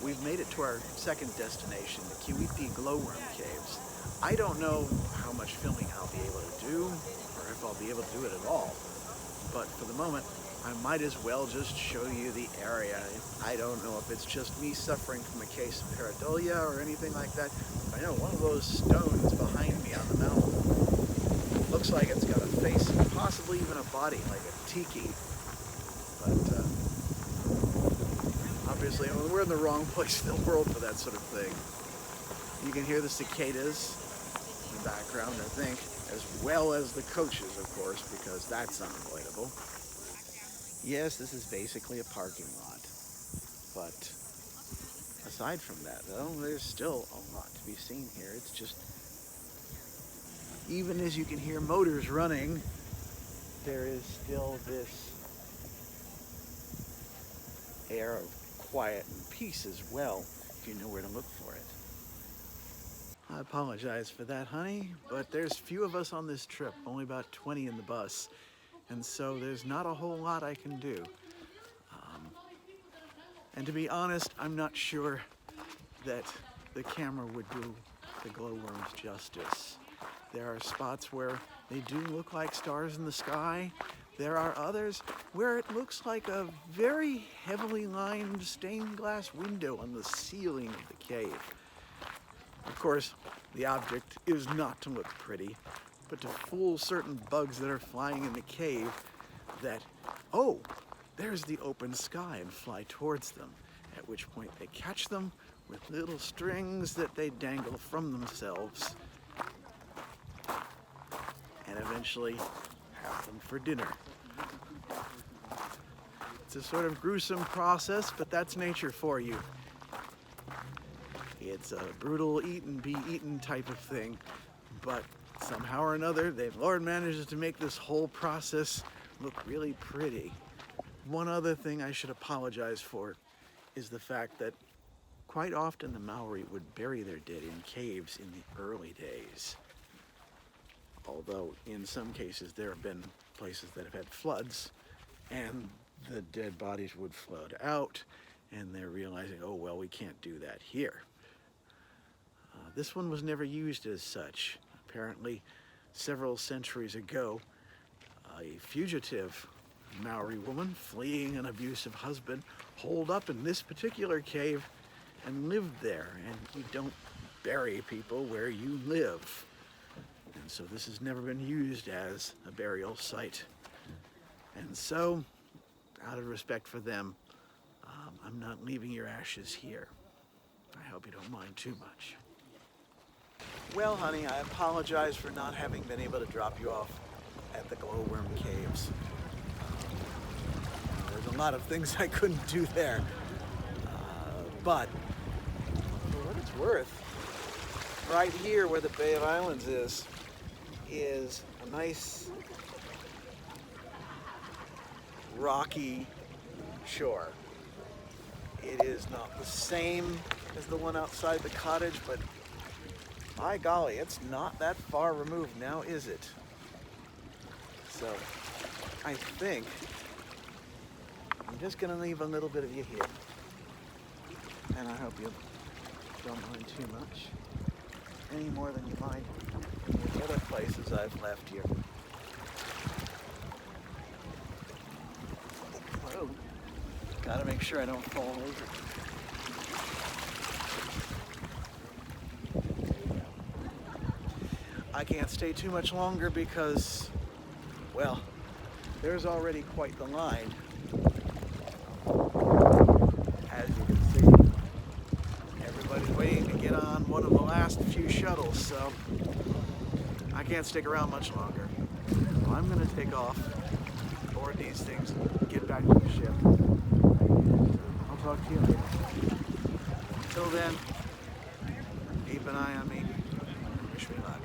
we've made it to our second destination, the Kawiti glowworm caves. I don't know how much filming I'll be able to do, or if I'll be able to do it at all, but for the moment, I might as well just show you the area. I don't know if it's just me suffering from a case of pareidolia or anything like that. I know one of those stones behind me on the mountain looks like it's got a face and possibly even a body, like a tiki. But obviously, we're in the wrong place in the world for that sort of thing. You can hear the cicadas in the background, I think, as well as the coaches, of course, because that's unavoidable. Yes, this is basically a parking lot, but aside from that, though, there's still a lot to be seen here. It's just, even as you can hear motors running, there is still this air of quiet and peace as well, if you know where to look for it. I apologize for that, honey, but there's few of us on this trip, only about 20 in the bus. And so there's not a whole lot I can do. And to be honest, I'm not sure that the camera would do the glowworms justice. There are spots where they do look like stars in the sky. There are others where it looks like a very heavily lined stained glass window on the ceiling of the cave. Of course, the object is not to look pretty, but to fool certain bugs that are flying in the cave that, oh, there's the open sky, and fly towards them, at which point they catch them with little strings that they dangle from themselves and eventually have them for dinner. It's a sort of gruesome process, but that's nature for you. It's a brutal eat and be eaten type of thing, but somehow or another, the Lord manages to make this whole process look really pretty. One other thing I should apologize for is the fact that quite often the Maori would bury their dead in caves in the early days. Although in some cases there have been places that have had floods and the dead bodies would float out and they're realizing, oh well, we can't do that here. This one was never used as such. Apparently, several centuries ago, a fugitive Maori woman fleeing an abusive husband holed up in this particular cave and lived there. And you don't bury people where you live. And so this has never been used as a burial site. And so, out of respect for them, I'm not leaving your ashes here. I hope you don't mind too much. Well, honey, I apologize for not having been able to drop you off at the glowworm caves. There's a lot of things I couldn't do there. But, for what it's worth, right here where the Bay of Islands is a nice rocky shore. It is not the same as the one outside the cottage, but by golly, it's not that far removed now, is it? So, I think I'm just going to leave a little bit of you here. And I hope you don't mind too much. Any more than you mind the other places I've left you. Whoa. Gotta make sure I don't fall over. I can't stay too much longer because, well, there's already quite the line. As you can see, everybody's waiting to get on one of the last few shuttles, so I can't stick around much longer. So I'm going to take off, board these things, and get back to the ship. I'll talk to you later. Until then, keep an eye on me. Wish me luck.